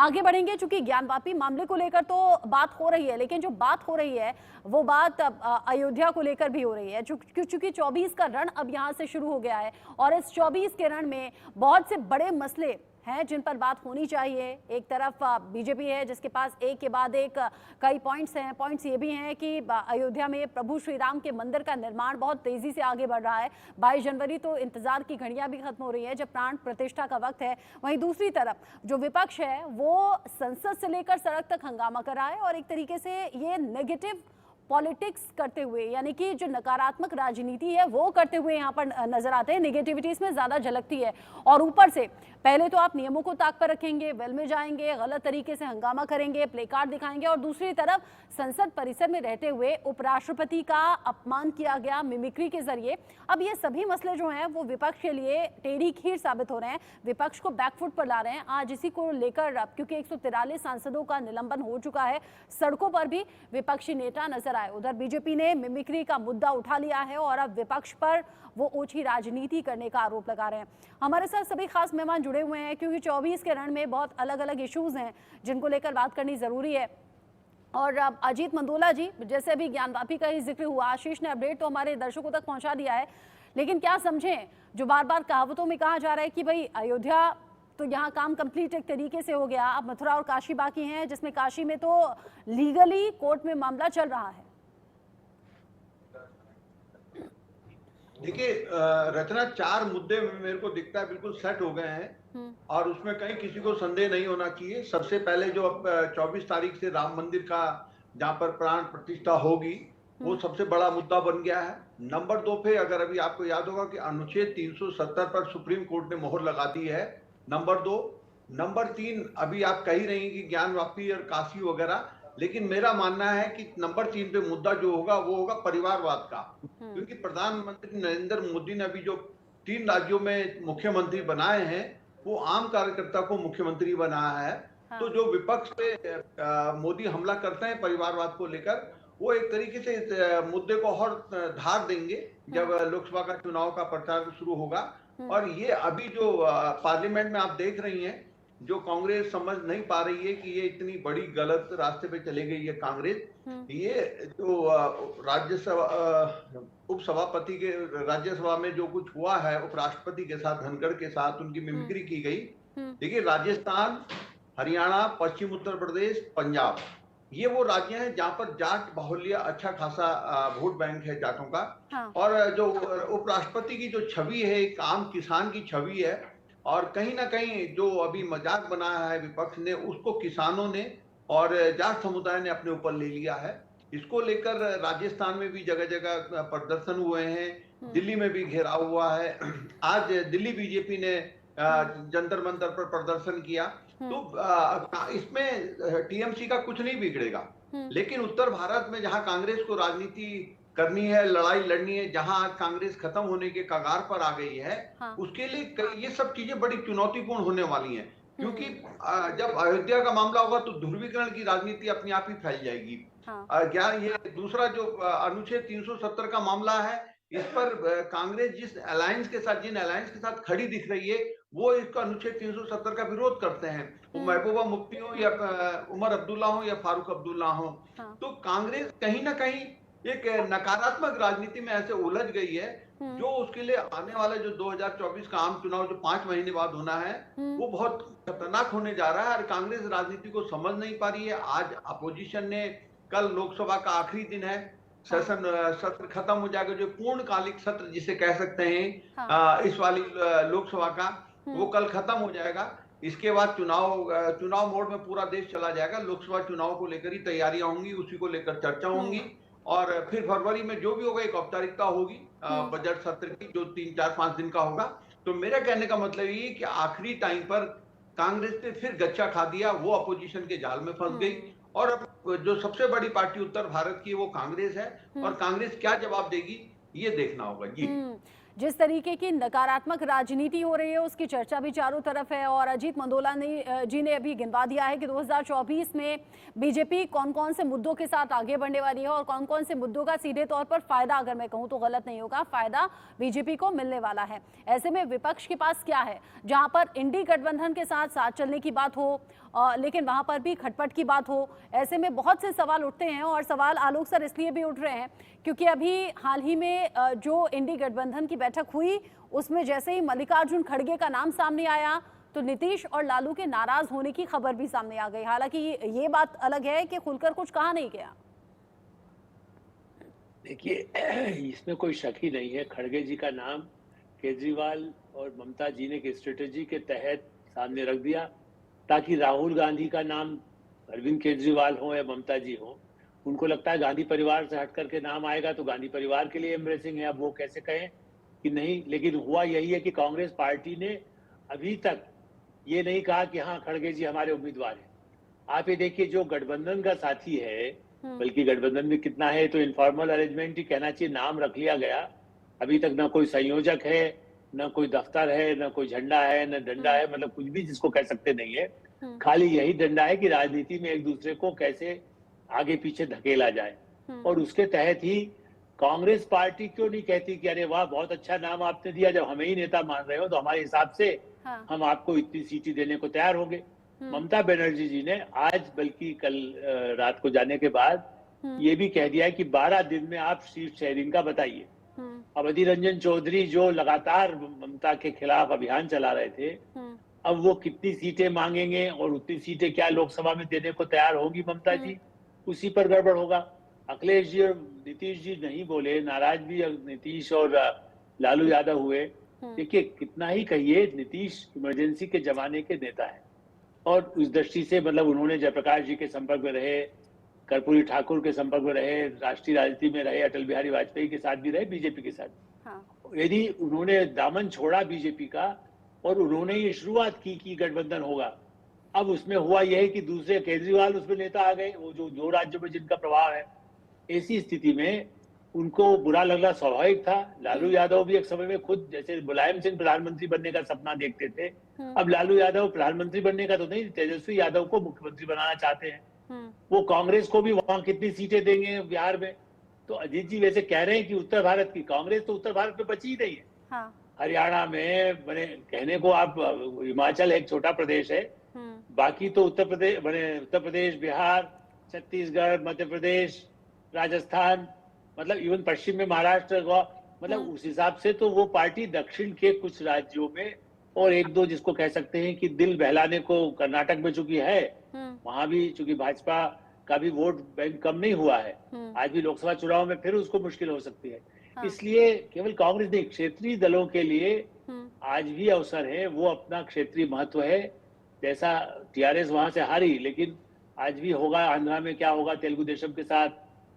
आगे बढ़ेंगे, चूंकि ज्ञानवापी मामले को लेकर तो बात हो रही है, लेकिन जो बात हो रही है वो बात अयोध्या को लेकर भी हो रही है, चूंकि 24 का रण अब यहाँ से शुरू हो गया है और इस 24 के रण में बहुत से बड़े मसले हैं जिन पर बात होनी चाहिए। एक तरफ बीजेपी है जिसके पास एक के बाद एक कई पॉइंट्स हैं। पॉइंट्स ये भी हैं कि अयोध्या में प्रभु श्री राम के मंदिर का निर्माण बहुत तेजी से आगे बढ़ रहा है। 22 जनवरी तो इंतजार की घड़ियां भी खत्म हो रही है जब प्राण प्रतिष्ठा का वक्त है। वहीं दूसरी तरफ जो विपक्ष है वो संसद से लेकर सड़क तक हंगामा कर रहा है और एक तरीके से ये नेगेटिव पॉलिटिक्स करते हुए, यानी कि जो नकारात्मक राजनीति है वो करते हुए यहाँ पर नजर आते हैं। नेगेटिविटी इसमें ज्यादा झलकती है और ऊपर से पहले तो आप नियमों को ताक पर रखेंगे, वेल में जाएंगे, गलत तरीके से हंगामा करेंगे, प्ले कार्ड दिखाएंगे और दूसरी तरफ संसद परिसर में रहते हुए उपराष्ट्रपति का अपमान किया गया मिमिक्री के जरिए। अब ये सभी मसले जो हैं वो विपक्ष के लिए टेढ़ी खीर साबित हो रहे हैं, विपक्ष को बैकफुट पर ला रहे हैं। आज इसी को लेकर क्योंकि 143 सांसदों का निलंबन हो चुका है, सड़कों पर भी विपक्षी नेता नजर आए। उधर बीजेपी ने मिमिक्री का मुद्दा उठा लिया है और अब विपक्ष पर वो ओछी राजनीति करने का आरोप लगा रहे हैं। हमारे साथ सभी खास मेहमान जुड़े हुए हैं क्योंकि 24 के रण में बहुत अलग अलग इश्यूज हैं जिनको लेकर बात करनी जरूरी है। और अब अजीत मंडोला जी, जैसे अभी ज्ञानवापी का ही जिक्र हुआ, आशीष ने अपडेट तो हमारे दर्शकों तक पहुंचा दिया है, लेकिन क्या समझें जो बार बार कहावतों में कहा जा रहा है कि भाई अयोध्या तो यहाँ काम कंप्लीट एक तरीके से हो गया, अब मथुरा और काशी बाकी हैं, जिसमें काशी में तो लीगली कोर्ट में मामला चल रहा है। देखिए रचना, 4 मुद्दे मेरे को दिखता है बिल्कुल सेट हो गए हैं और उसमें कहीं किसी को संदेह नहीं होना चाहिए। सबसे पहले जो अब 24 तारीख से राम मंदिर का जहां पर प्राण प्रतिष्ठा होगी वो सबसे बड़ा मुद्दा बन गया है। नंबर 2 पे अगर अभी आपको याद होगा कि अनुच्छेद 370 पर सुप्रीम कोर्ट ने मोहर लगा दी है, नंबर 2। नंबर 3 अभी आप कह ही रही कि ज्ञानवापी और काशी वगैरह, लेकिन मेरा मानना है कि नंबर 3 पे मुद्दा जो होगा वो होगा परिवारवाद का, क्योंकि प्रधानमंत्री नरेंद्र मोदी ने अभी जो 3 राज्यों में मुख्यमंत्री बनाए हैं वो आम कार्यकर्ता को मुख्यमंत्री बनाया है। तो जो विपक्ष पे मोदी हमला करते हैं परिवारवाद को लेकर, वो एक तरीके से इस मुद्दे को और धार देंगे जब लोकसभा का चुनाव का प्रचार शुरू होगा। और ये अभी जो पार्लियामेंट में आप देख रही हैं, जो कांग्रेस समझ नहीं पा रही है कि ये इतनी बड़ी गलत रास्ते पे चली गई है कांग्रेस। ये जो राज्यसभा उपसभापति के राज्यसभा में जो कुछ हुआ है उपराष्ट्रपति के साथ, धनखड़ के साथ उनकी मिमिक्री की गई। देखिए राजस्थान, हरियाणा, पश्चिम उत्तर प्रदेश, पंजाब, ये वो राज्य हैं जहां पर जाट बाहुल्य अच्छा खासा वोट बैंक है जाटों का। और जो उपराष्ट्रपति की जो छवि है एक आम किसान की छवि है, और कहीं ना कहीं जो अभी मजाक बनाया है विपक्ष ने उसको किसानों ने और जाट समुदाय ने अपने ऊपर ले लिया है। इसको लेकर राजस्थान में भी जगह जगह प्रदर्शन हुए हैं, दिल्ली में भी घेराव हुआ है। आज दिल्ली बीजेपी ने जंतर मंतर पर प्रदर्शन किया। तो इसमें टीएमसी का कुछ नहीं बिगड़ेगा, लेकिन उत्तर भारत में जहां कांग्रेस को राजनीति करनी है, लड़ाई लड़नी है, जहां कांग्रेस खत्म होने के कगार पर आ गई है, उसके लिए ये सब चीजें बड़ी चुनौतीपूर्ण होने वाली हैं। क्योंकि जब अयोध्या का मामला होगा तो ध्रुवीकरण की राजनीति अपने आप ही फैल जाएगी। ये दूसरा जो अनुच्छेद 370 का मामला है, इस पर कांग्रेस जिस अलायंस के साथ, जिन अलायंस के साथ खड़ी दिख रही है, वो इसका अनुच्छेद 370 का विरोध करते हैं। वो महबूबा मुफ्ती हो या उमर अब्दुल्ला हो या फारूक अब्दुल्ला हो। तो कांग्रेस कहीं ना कहीं एक नकारात्मक राजनीति में ऐसे उलझ गई है जो उसके लिए आने वाले जो 2024 का आम चुनाव जो 5 महीने बाद होना है वो बहुत खतरनाक होने जा रहा है। और कांग्रेस राजनीति को समझ नहीं पा रही है। आज अपोजिशन ने, कल लोकसभा का आखिरी दिन है, सेशन सत्र खत्म हो जाएगा, जो पूर्णकालिक सत्र जिसे कह सकते हैं इस वाली लोकसभा का, वो कल खत्म हो जाएगा। इसके बाद चुनाव मोड में पूरा देश चला जाएगा। लोकसभा चुनाव को लेकर ही तैयारियां होंगी, उसी को लेकर चर्चा होंगी और फिर फरवरी में जो भी होगा एक औपचारिकता होगी बजट सत्र की, जो 3, 4, 5 दिन का होगा। तो मेरा कहने का मतलब ये कि आखिरी टाइम पर कांग्रेस ने फिर गच्चा खा दिया, वो अपोजिशन के जाल में फंस गई। और अब जो सबसे बड़ी पार्टी उत्तर भारत की वो कांग्रेस है, और कांग्रेस क्या जवाब देगी ये देखना होगा। जी, जिस तरीके की नकारात्मक राजनीति हो रही है उसकी चर्चा भी चारों तरफ है और अजीत मंडोला जी ने अभी गिनवा दिया है कि 2024 में बीजेपी कौन कौन से मुद्दों के साथ आगे बढ़ने वाली है और कौन कौन से मुद्दों का सीधे तौर पर फायदा, अगर मैं कहूं तो गलत नहीं होगा, फायदा बीजेपी को मिलने वाला है। ऐसे में विपक्ष के पास क्या है, जहां पर इंडी गठबंधन के साथ साथ चलने की बात हो लेकिन वहां पर भी खटपट की बात हो, ऐसे में बहुत से सवाल उठते हैं। और सवाल आलोक सर इसलिए भी उठ रहे हैं क्योंकि अभी हाल ही में जो इंडी गठबंधन की बैठक हुई उसमें जैसे ही मल्लिकार्जुन खड़गे का नाम सामने आया तो नीतीश और लालू के नाराज होने की खबर भी सामने आ गई। हालांकि ये बात अलग है कि खुलकर कुछ कहा नहीं गया। देखिए, इसमें कोई शक ही नहीं है, खड़गे जी का नाम केजरीवाल और ममता जी ने एक स्ट्रेटेजी के तहत सामने रख दिया ताकि राहुल गांधी का नाम अरविंद केजरीवाल हो या ममता जी हो, उनको लगता है गांधी परिवार से हट करके नाम आएगा तो गांधी परिवार के लिए एम्ब्रेसिंग है। अब वो कैसे कहें कि नहीं, लेकिन हुआ यही है कि कांग्रेस पार्टी ने अभी तक ये नहीं कहा कि हाँ खड़गे जी हमारे उम्मीदवार हैं। आप ये देखिए, जो गठबंधन का साथी है, बल्कि गठबंधन में कितना है तो इनफॉर्मल अरेंजमेंट ही कहना चाहिए, नाम रख लिया गया। अभी तक ना कोई संयोजक है, ना कोई दफ्तर है, ना कोई झंडा है, ना डंडा है, मतलब कुछ भी जिसको कह सकते नहीं है। खाली यही डंडा है कि राजनीति में एक दूसरे को कैसे आगे पीछे धकेला जाए। और उसके तहत ही कांग्रेस पार्टी क्यों नहीं कहती कि अरे वाह बहुत अच्छा नाम आपने दिया, जब हमें ही नेता मान रहे हो तो हमारे हिसाब से हम आपको इतनी सीटें देने को तैयार होंगे। ममता बनर्जी जी ने आज, बल्कि कल रात को जाने के बाद ये भी कह दिया है कि 12 दिन में आप सीट शेयरिंग का बताइए। अब अधीर रंजन चौधरी जो लगातार ममता के खिलाफ अभियान चला रहे थे, अब वो कितनी सीटें मांगेंगे और उतनी सीटें क्या लोकसभा में देने को तैयार होगी ममता जी, उसी पर गड़बड़ होगा। अखिलेश जी और नीतीश जी नहीं बोले, नाराज भी नीतीश और लालू यादव हुए। देखिए, कितना ही कहिए, नीतीश इमरजेंसी के जमाने के नेता है और उस दृष्टि से मतलब उन्होंने जयप्रकाश जी के संपर्क में रहे, कर्पूरी ठाकुर के संपर्क में रहे, राष्ट्रीय राजनीति में रहे, अटल बिहारी वाजपेयी के साथ भी रहे, बीजेपी के साथ। यदि उन्होंने दामन छोड़ा बीजेपी का और उन्होंने ये शुरुआत की कि गठबंधन होगा, अब उसमें हुआ यह है कि दूसरे केजरीवाल उसमें नेता आ गए, वो जो दो राज्यों में जिनका प्रभाव है। ऐसी स्थिति में उनको बुरा लगना स्वाभाविक था। लालू यादव भी एक समय में खुद, जैसे मुलायम सिंह प्रधानमंत्री बनने का सपना देखते थे, अब लालू यादव प्रधानमंत्री बनने का तो नहीं, तेजस्वी यादव को मुख्यमंत्री बनाना चाहते हैं। वो कांग्रेस को भी वहां कितनी सीटें देंगे बिहार में। तो अजीत जी वैसे कह रहे हैं कि उत्तर भारत की कांग्रेस तो उत्तर भारत में बची ही नहीं है। हरियाणा में बने, कहने को आप हिमाचल एक छोटा प्रदेश है, बाकी तो उत्तर प्रदेश, बिहार, छत्तीसगढ़, मध्य प्रदेश, राजस्थान, मतलब इवन पश्चिम में महाराष्ट्र, गोवा, मतलब उस हिसाब से तो वो पार्टी दक्षिण के कुछ राज्यों में और एक दो जिसको कह सकते हैं कि दिल बहलाने को कर्नाटक में चूंकि है, वहां भी चूंकि भाजपा का भी वोट बैंक कम नहीं हुआ है, आज भी लोकसभा चुनाव में फिर उसको मुश्किल हो सकती है। इसलिए केवल कांग्रेस नहीं, क्षेत्रीय दलों के लिए आज भी अवसर है, वो अपना क्षेत्रीय महत्व है। जैसा टीआरएस वहां से हारी, लेकिन आज भी होगा, आंध्रा में क्या होगा तेलुगु देशम के साथ,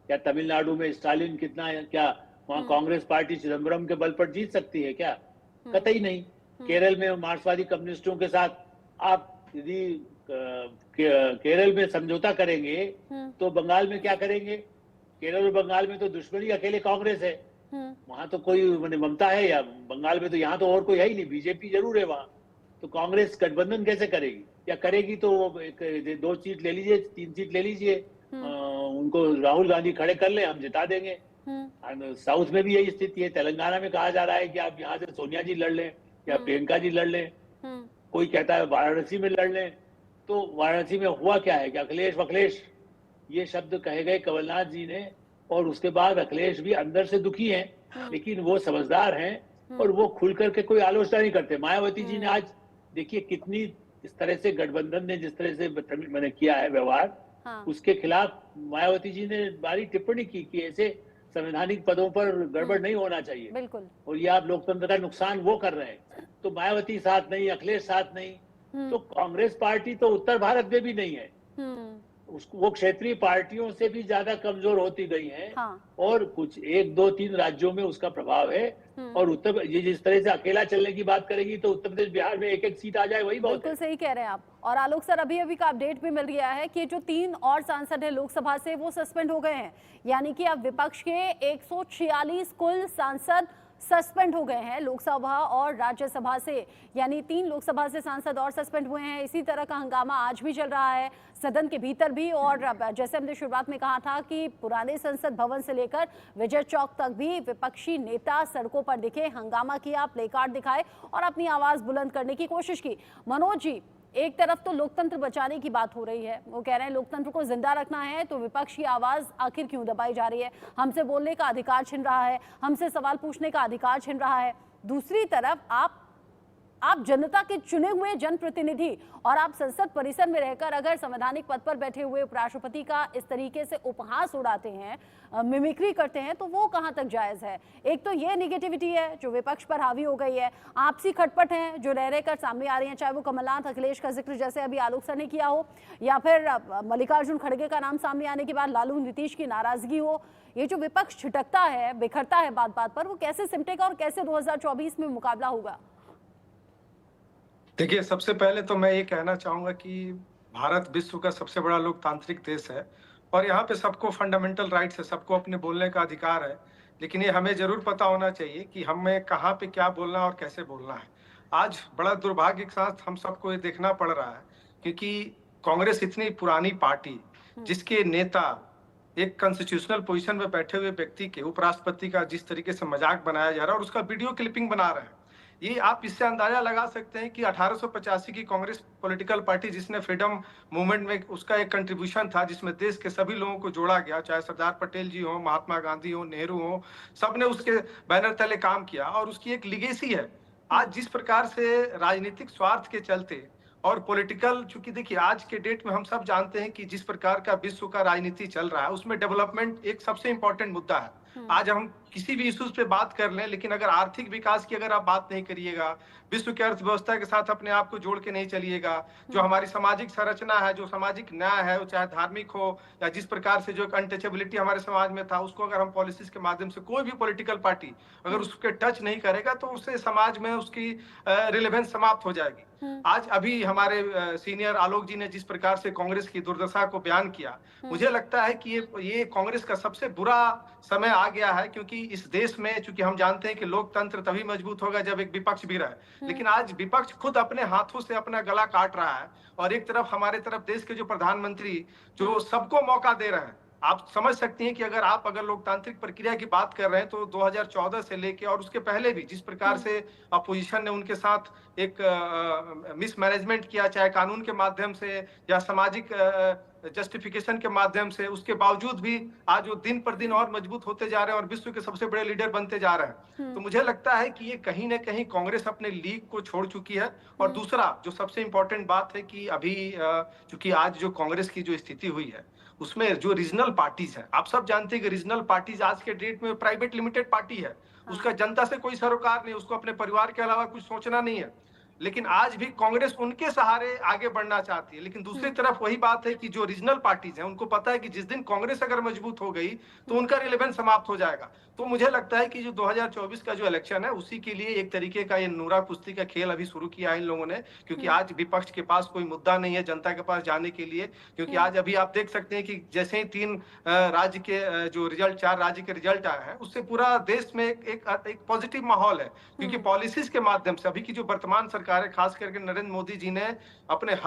क्या तमिलनाडु में स्टालिन कितना है, क्या वहां कांग्रेस पार्टी चिदम्बरम के बल पर जीत सकती है क्या? कतई नहीं। केरल में मार्क्सवादी कम्युनिस्टों के साथ आप यदि केरल में समझौता करेंगे तो बंगाल में क्या करेंगे? केरल और बंगाल में तो दुश्मनी अकेले कांग्रेस है, वहां तो कोई ममता है या बंगाल में तो, यहाँ तो और कोई है ही नहीं, बीजेपी जरूर है वहां। तो कांग्रेस गठबंधन कैसे करेगी? या करेगी तो 2 सीट ले लीजिए, 3 सीट ले लीजिए, उनको राहुल गांधी खड़े कर ले, हम जिता देंगे। साउथ में भी यही स्थिति है। तेलंगाना में कहा जा रहा है कि आप यहाँ से सोनिया जी लड़ लें या प्रियंका जी लड़ लें, कोई कहता है वाराणसी में लड़ लें। तो वाराणसी में हुआ क्या है कि अखिलेश ये शब्द कहे गए कमलनाथ जी ने, और उसके बाद अखिलेश भी अंदर से दुखी हैं, लेकिन वो समझदार हैं और वो खुल करके कोई आलोचना नहीं करते। मायावती जी ने आज देखिए कितनी इस तरह से गठबंधन ने जिस तरह से मैंने किया है व्यवहार, उसके खिलाफ मायावती जी ने भारी टिप्पणी की कि ऐसे संवैधानिक पदों पर गड़बड़ नहीं होना चाहिए, बिल्कुल, और ये आप लोकतंत्र का नुकसान वो कर रहे हैं। तो मायावती साथ नहीं, अखिलेश साथ नहीं, तो कांग्रेस पार्टी तो उत्तर भारत में भी नहीं है, वो क्षेत्रीय पार्टियों से भी ज्यादा कमजोर होती गई है। और कुछ 1, 2, 3 राज्यों में उसका प्रभाव है। और उत्तर, ये जिस तरह से अकेला चलने की बात करेगी तो उत्तर प्रदेश, बिहार में 1-1 सीट आ जाए, वही बहुत बिल्कुल सही कह रहे हैं आप। और आलोक सर, अभी का अपडेट भी मिल गया है कि जो 3 और सांसद है लोकसभा से वो सस्पेंड हो गए हैं, यानी कि अब विपक्ष के 146 कुल सांसद सस्पेंड हो गए हैं लोकसभा और राज्यसभा से, यानी 3 लोकसभा से सांसद और सस्पेंड हुए हैं। इसी तरह का हंगामा आज भी चल रहा है सदन के भीतर भी, और जैसे हमने शुरुआत में कहा था कि पुराने संसद भवन से लेकर विजय चौक तक भी विपक्षी नेता सड़कों पर दिखे, हंगामा किया, प्लेकार्ड दिखाए और अपनी आवाज बुलंद करने की कोशिश की। मनोज जी, एक तरफ तो लोकतंत्र बचाने की बात हो रही है, वो कह रहे हैं लोकतंत्र को जिंदा रखना है तो विपक्ष की आवाज आखिर क्यों दबाई जा रही है, हमसे बोलने का अधिकार छिन रहा है, हमसे सवाल पूछने का अधिकार छिन रहा है। दूसरी तरफ आप जनता के चुने हुए जनप्रतिनिधि और आप संसद परिसर में रहकर अगर संवैधानिक पद पर बैठे हुए उपराष्ट्रपति का इस तरीके से उपहास उड़ाते हैं, मिमिक्री करते हैं, तो वो कहां तक जायज है। एक तो ये निगेटिविटी है जो विपक्ष पर हावी हो गई है, आपसी खटपट है जो रह रहकर सामने आ रही है, चाहे वो कमलनाथ अखिलेश का जिक्र जैसे अभी आलोक सर ने किया हो, या फिर मल्लिकार्जुन खड़गे का नाम सामने आने के बाद लालू नीतीश की नाराजगी हो। ये जो विपक्ष छिटकता है, बिखरता है बात बात पर, वो कैसे सिमटेगा और कैसे 2024 में मुकाबला होगा। देखिए, सबसे पहले तो मैं ये कहना चाहूंगा कि भारत विश्व का सबसे बड़ा लोकतांत्रिक देश है और यहाँ पे सबको फंडामेंटल राइट्स है, सबको अपने बोलने का अधिकार है। लेकिन ये हमें जरूर पता होना चाहिए कि हमें कहाँ पे क्या बोलना है और कैसे बोलना है। आज बड़ा दुर्भाग्य के साथ हम सबको ये देखना पड़ रहा है, क्योंकि कांग्रेस इतनी पुरानी पार्टी जिसके नेता एक कॉन्स्टिट्यूशनल पोजीशन में बैठे हुए व्यक्ति के, उपराष्ट्रपति का जिस तरीके से मजाक बनाया जा रहा है और उसका वीडियो क्लिपिंग बना रहे हैं, ये आप इससे अंदाजा लगा सकते हैं कि 1885 की कांग्रेस पॉलिटिकल पार्टी जिसने फ्रीडम मूवमेंट में उसका एक कंट्रीब्यूशन था, जिसमें देश के सभी लोगों को जोड़ा गया, चाहे सरदार पटेल जी हो, महात्मा गांधी हो, नेहरू हो, सबने उसके बैनर तले काम किया और उसकी एक लिगेसी है। आज जिस प्रकार से राजनीतिक स्वार्थ के चलते और पॉलिटिकल, चूंकि देखिए आज के डेट में हम सब जानते हैं कि जिस प्रकार का विश्व का राजनीति चल रहा है उसमें डेवलपमेंट एक सबसे इंपॉर्टेंट मुद्दा है। आज हम किसी भी इश्यूज पे बात कर लें, लेकिन अगर आर्थिक विकास की अगर आप बात नहीं करिएगा, विश्व की अर्थव्यवस्था के साथ अपने आप को जोड़ के नहीं चलिएगा, जो हमारी सामाजिक संरचना है, जो सामाजिक न्याय है, वो चाहे धार्मिक हो या जिस प्रकार से जो अनटचेबिलिटी हमारे समाज में था, उसको अगर हम पॉलिसीज के माध्यम से कोई भी पॉलिटिकल पार्टी अगर उसके टच नहीं करेगा तो उससे समाज में उसकी रिलेवेंस समाप्त हो जाएगी। आज अभी हमारे सीनियर आलोक जी ने जिस प्रकार से कांग्रेस की दुर्दशा को बयान किया, मुझे लगता है कि ये कांग्रेस का सबसे बुरा समय आ गया है, क्योंकि इस देश में चूंकि हम जानते हैं कि लोकतंत्र तभी मजबूत होगा जब एक विपक्ष भी रहे, लेकिन आज विपक्ष खुद अपने हाथों से अपना गला काट रहा है और एक तरफ हमारे तरफ देश के जो प्रधानमंत्री जो सबको मौका दे रहे हैं। आप समझ सकती हैं कि अगर लोकतांत्रिक प्रक्रिया की बात कर रहे हैं तो 2014 से लेके और उसके पहले भी जिस प्रकार से अपोजिशन ने उनके साथ एक मिसमैनेजमेंट किया, चाहे कानून के माध्यम से या सामाजिक जस्टिफिकेशन के माध्यम से, उसके बावजूद भी आज वो दिन पर दिन और मजबूत होते जा रहे हैं और विश्व के सबसे बड़े लीडर बनते जा रहे हैं। तो मुझे लगता है कि ये कहीं ना कहीं कांग्रेस अपने लीग को छोड़ चुकी है। और दूसरा जो सबसे इंपॉर्टेंट बात है कि अभी चूंकि आज जो कांग्रेस की जो स्थिति हुई है उसमें जो रीजनल पार्टीज है, आप सब जानते हैं कि रीजनल पार्टीज आज के डेट में प्राइवेट लिमिटेड पार्टी है, उसका जनता से कोई सरोकार नहीं, उसको अपने परिवार के अलावा कुछ सोचना नहीं है, लेकिन आज भी कांग्रेस उनके सहारे आगे बढ़ना चाहती है। लेकिन दूसरी तरफ वही बात है कि जो रीजनल पार्टीज हैं उनको पता है कि जिस दिन कांग्रेस अगर मजबूत हो गई तो उनका रिलेवेंस समाप्त हो जाएगा। तो मुझे लगता है कि जो 2024 का जो इलेक्शन है उसी के लिए एक तरीके का ये नूरा कुश्ती का खेल अभी शुरू किया है इन लोगों ने, क्योंकि आज विपक्ष के पास कोई मुद्दा नहीं है जनता के पास जाने के लिए। क्योंकि आज अभी आप देख सकते हैं कि जैसे ही 3 राज्य के जो रिजल्ट, 4 राज्य के रिजल्ट आए हैं, उससे पूरा देश में एक पॉजिटिव माहौल है, क्योंकि पॉलिसीज के माध्यम से अभी की जो वर्तमान सरकार है, खास करके नरेंद्र मोदी जी ने अपने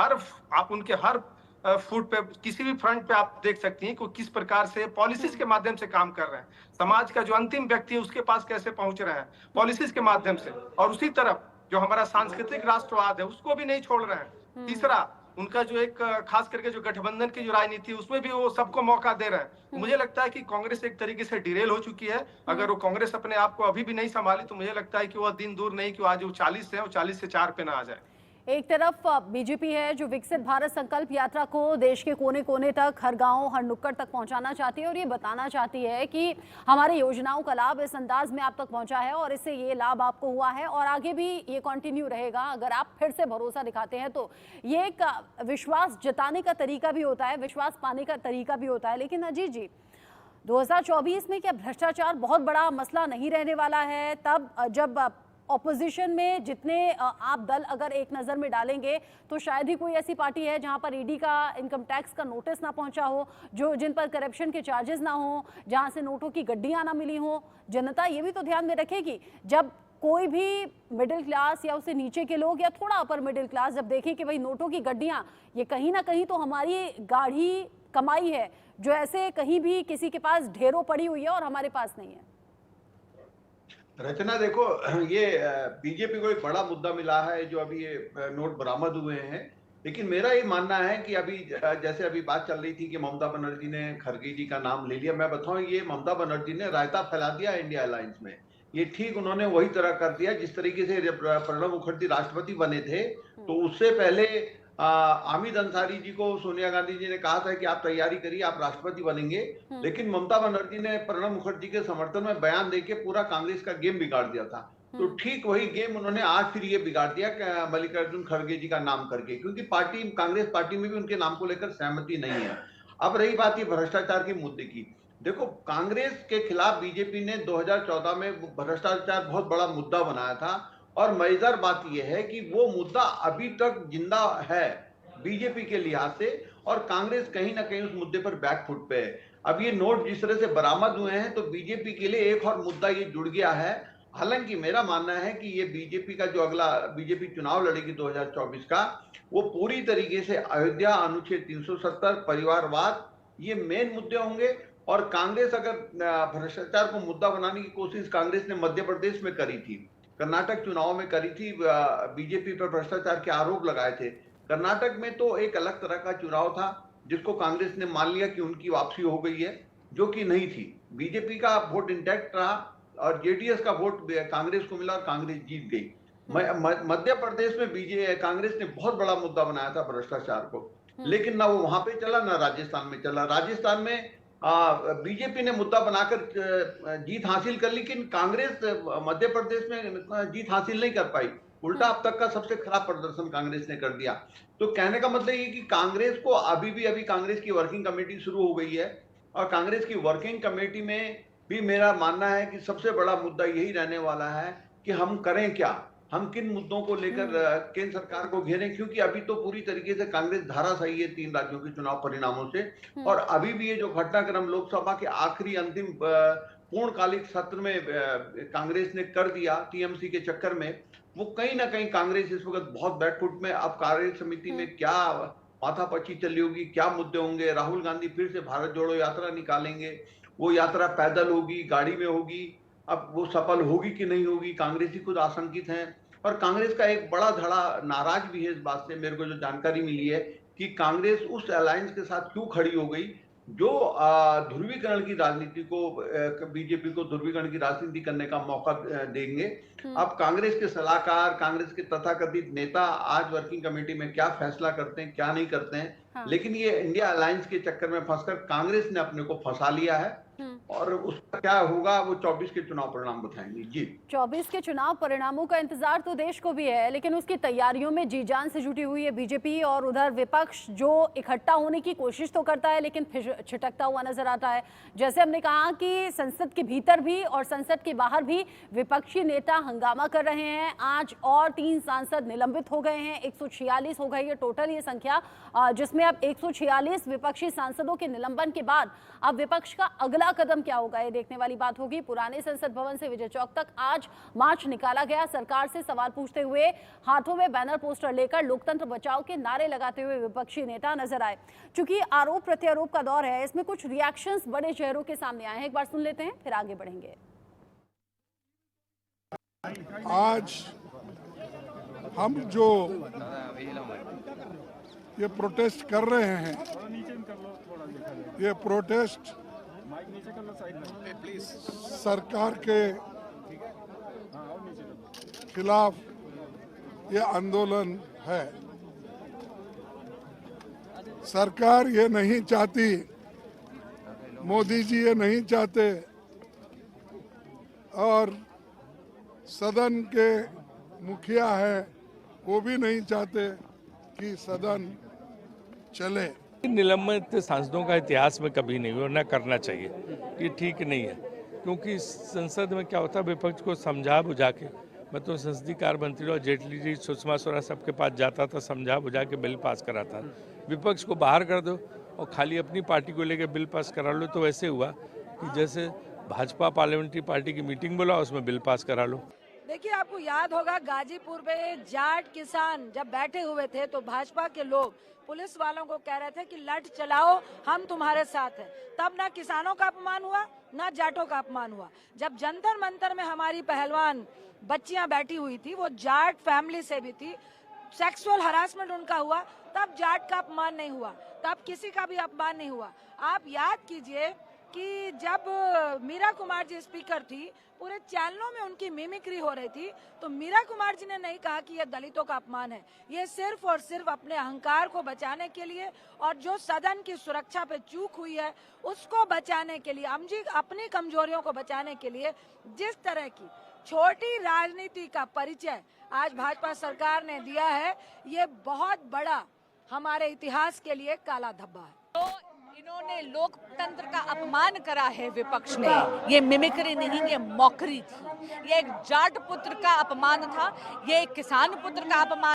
उनके हर फुट पे, किसी भी फ्रंट पे आप देख सकती हैं कि किस प्रकार से पॉलिसीज के माध्यम से काम कर रहे हैं। समाज का जो अंतिम व्यक्ति है उसके पास कैसे पहुंच रहे हैं पॉलिसीज के माध्यम से, और उसी तरफ जो हमारा सांस्कृतिक राष्ट्रवाद है उसको भी नहीं छोड़ रहे हैं। तीसरा उनका जो एक खास करके जो गठबंधन की जो राजनीति है उसमें भी वो सबको मौका दे रहे हैं। मुझे लगता है कि कांग्रेस एक तरीके से डिरेल हो चुकी है। अगर वो कांग्रेस अपने आप को अभी भी नहीं संभाली तो मुझे लगता है कि वह दिन दूर नहीं कि आज वो 40 से 40 से 4 पे ना आ जाए। एक तरफ बीजेपी है जो विकसित भारत संकल्प यात्रा को देश के कोने कोने तक, हर गांव, हर नुक्कड़ तक पहुंचाना चाहती है और ये बताना चाहती है कि हमारी योजनाओं का लाभ इस अंदाज में आप तक पहुंचा है और इससे ये लाभ आपको हुआ है और आगे भी ये कंटिन्यू रहेगा अगर आप फिर से भरोसा दिखाते हैं तो। ये एक विश्वास जताने का तरीका भी होता है, विश्वास पाने का तरीका भी होता है। लेकिन अजीत जी, 2024 में क्या भ्रष्टाचार बहुत बड़ा मसला नहीं रहने वाला है? तब जब ऑपोजिशन में जितने आप दल अगर एक नज़र में डालेंगे तो शायद ही कोई ऐसी पार्टी है जहां पर ईडी का, इनकम टैक्स का नोटिस ना पहुंचा हो, जिन पर करप्शन के चार्जेस ना हो, जहां से नोटों की गड्डियां ना मिली हो। जनता ये भी तो ध्यान में रखेगी जब कोई भी मिडिल क्लास या उससे नीचे के लोग या थोड़ा अपर मिडिल क्लास जब देखें कि भाई नोटों की गड्डियां ये कहीं ना कहीं तो हमारी गाढ़ी कमाई है जो ऐसे कहीं भी किसी के पास ढेरों पड़ी हुई है और हमारे पास नहीं है। रचना देखो, ये बीजेपी को एक बड़ा मुद्दा मिला है जो अभी ये नोट बरामद हुए हैं, लेकिन मेरा ये मानना है कि अभी जैसे अभी बात चल रही थी कि ममता बनर्जी ने खड़गे जी का नाम ले लिया, मैं बताऊं ये ममता बनर्जी ने रायता फैला दिया इंडिया अलायंस में। ये ठीक उन्होंने वही तरह कर दिया जिस तरीके से प्रणब मुखर्जी राष्ट्रपति बने थे, तो उससे पहले हामिद अंसारी जी को सोनिया गांधी जी ने कहा था कि आप तैयारी करिए, आप राष्ट्रपति बनेंगे, लेकिन ममता बनर्जी ने प्रणब मुखर्जी के समर्थन में बयान देके पूरा कांग्रेस का गेम बिगाड़ दिया था। तो ठीक वही गेम उन्होंने आज फिर ये बिगाड़ दिया मल्लिकार्जुन खड़गे जी का नाम करके, क्योंकि पार्टी कांग्रेस पार्टी में भी उनके नाम को लेकर सहमति नहीं है। अब रही बात ये भ्रष्टाचार के मुद्दे की, देखो कांग्रेस के खिलाफ बीजेपी ने 2014 में भ्रष्टाचार बहुत बड़ा मुद्दा बनाया था, और मजेदार बात यह है कि वो मुद्दा अभी तक जिंदा है बीजेपी के लिहाज से, और कांग्रेस कहीं ना कहीं उस मुद्दे पर बैकफुट पे है। अब ये नोट जिस तरह से बरामद हुए हैं तो बीजेपी के लिए एक और मुद्दा ये जुड़ गया है। हालांकि मेरा मानना है कि ये बीजेपी का जो अगला बीजेपी चुनाव लड़ेगी 2024 का, वो पूरी तरीके से अयोध्या, अनुच्छेद 370, परिवारवाद, ये मेन मुद्दे होंगे। और कांग्रेस अगर भ्रष्टाचार को मुद्दा बनाने की कोशिश कांग्रेस ने मध्य प्रदेश में करी थी, कर्नाटक चुनाव में करी थी, बीजेपी पर भ्रष्टाचार के आरोप लगाए थे। कर्नाटक में तो एक अलग तरह का चुनाव था जिसको कांग्रेस ने मान लिया कि उनकी वापसी हो गई है, जो कि नहीं थी। बीजेपी का वोट इंटैक्ट रहा और जेडीएस का वोट कांग्रेस को मिला और कांग्रेस जीत गई। मध्य प्रदेश में कांग्रेस ने बहुत बड़ा मुद्दा बनाया था भ्रष्टाचार को, लेकिन ना वो वहां पे चला ना राजस्थान में चला। राजस्थान में बीजेपी ने मुद्दा बनाकर जीत हासिल कर ली, लेकिन कांग्रेस मध्य प्रदेश में जीत हासिल नहीं कर पाई। उल्टा अब तक का सबसे खराब प्रदर्शन कांग्रेस ने कर दिया। तो कहने का मतलब ये कि कांग्रेस को अभी कांग्रेस की वर्किंग कमेटी शुरू हो गई है, और कांग्रेस की वर्किंग कमेटी में भी मेरा मानना है कि सबसे बड़ा मुद्दा यही रहने वाला है कि हम करें क्या, हम किन मुद्दों को लेकर केंद्र सरकार को घेरें, क्योंकि अभी तो पूरी तरीके से कांग्रेस धाराशायी है 3 राज्यों के चुनाव परिणामों से। और अभी भी ये जो घटनाक्रम लोकसभा के आखिरी अंतिम पूर्णकालिक सत्र में कांग्रेस ने कर दिया टीएमसी के चक्कर में, वो कहीं ना कहीं कांग्रेस इस वक्त बहुत बैकफुट में। अब कार्य समिति में क्या माथापच्ची चली होगी, क्या मुद्दे होंगे, राहुल गांधी फिर से भारत जोड़ो यात्रा निकालेंगे, वो यात्रा पैदल होगी, गाड़ी में होगी, अब वो सफल होगी कि नहीं होगी, कांग्रेसी खुद आशंकित हैं। और कांग्रेस का एक बड़ा धड़ा नाराज भी है इस बात से, मेरे को जो जानकारी मिली है कि कांग्रेस उस अलायंस के साथ क्यों खड़ी हो गई जो ध्रुवीकरण की राजनीति को, बीजेपी को ध्रुवीकरण की राजनीति करने का मौका देंगे। अब कांग्रेस के सलाहकार, कांग्रेस के तथाकथित नेता आज वर्किंग कमेटी में क्या फैसला करते हैं, क्या नहीं करते हैं, लेकिन ये इंडिया अलायंस के चक्कर में फंसकर कांग्रेस ने अपने को फंसा लिया है, और उसका क्या होगा वो 24 के चुनाव परिणाम बताएंगे। जी, 24 के चुनाव परिणामों का इंतजार तो देश को भी है, लेकिन उसकी तैयारियों में जी जान से जुटी हुई है बीजेपी, और उधर विपक्ष जो इकट्ठा होने की कोशिश तो करता है लेकिन फिर छिटकता हुआ नजर आता है। जैसे हमने कहा कि संसद के भीतर भी और संसद के बाहर भी विपक्षी नेता हंगामा कर रहे हैं। आज और 3 सांसद निलंबित हो गए हैं, 146 हो गई है टोटल ये संख्या, जिसमें अब 146 विपक्षी सांसदों के निलंबन के बाद अब विपक्ष का अगला कदम क्या होगा, ये देखने वाली बात होगी। पुराने संसद भवन से विजय चौक तक आज मार्च निकाला गया, सरकार से सवाल पूछते हुए, हाथों में बैनर पोस्टर लेकर लोकतंत्र बचाओ के नारे लगाते हुए विपक्षी नेता नजर आए। चूंकि आरोप प्रत्यारोप का दौर है, इसमें कुछ रिएक्शंस बड़े चेहरों के सामने आए हैं, एक बार सुन लेते हैं फिर आगे बढ़ेंगे। आज हम जो ये प्रोटेस्ट कर रहे हैं, ये प्रोटेस्ट सरकार के खिलाफ ये आंदोलन है। सरकार ये नहीं चाहती, मोदी जी ये नहीं चाहते, और सदन के मुखिया है वो भी नहीं चाहते कि सदन चले। निलंबित सांसदों का इतिहास में कभी नहीं हुआ, न करना चाहिए, ये ठीक नहीं है। क्योंकि संसद में क्या होता है, विपक्ष को समझा बुझा के, मैं तो संसदीय कार्य मंत्री और जेटली जी, सुषमा स्वराज सबके पास जाता था, समझा बुझा के बिल पास कराता। विपक्ष को बाहर कर दो और खाली अपनी पार्टी को लेकर बिल पास करा लो, तो वैसे हुआ कि जैसे भाजपा पार्लियामेंट्री पार्टी की मीटिंग बोला, उसमें बिल पास करा लो। देखिए, आपको याद होगा गाजीपुर में जाट किसान जब बैठे हुए थे तो भाजपा के लोग पुलिस वालों को कह रहे थे कि लठ चलाओ, हम तुम्हारे साथ हैं। तब ना किसानों का अपमान हुआ ना जाटों का अपमान हुआ। जब जंतर मंतर में हमारी पहलवान बच्चियां बैठी हुई थी, वो जाट फैमिली से भी थी, सेक्सुअल हरासमेंट उनका हुआ, तब जाट का अपमान नहीं हुआ, तब किसी का भी अपमान नहीं हुआ। आप याद कीजिए कि जब मीरा कुमार जी स्पीकर थी, पूरे चैनलों में उनकी मिमिक्री हो रही थी, तो मीरा कुमार जी ने नहीं कहा कि यह दलितों का अपमान है। ये सिर्फ और सिर्फ अपने अहंकार को बचाने के लिए और जो सदन की सुरक्षा पे चूक हुई है उसको बचाने के लिए, अपनी कमजोरियों को बचाने के लिए जिस तरह की छोटी राजनीति का परिचय आज भाजपा सरकार ने दिया है, ये बहुत बड़ा हमारे इतिहास के लिए काला धब्बा है। तो इन्होंने लोकतंत्र का अपमान करा है विपक्ष ने। ये मिमिक्री नहीं, ये मौकरी थी। ये एक जाट पुत्र का अपमान था, ये एक किसान पुत्र का अपमान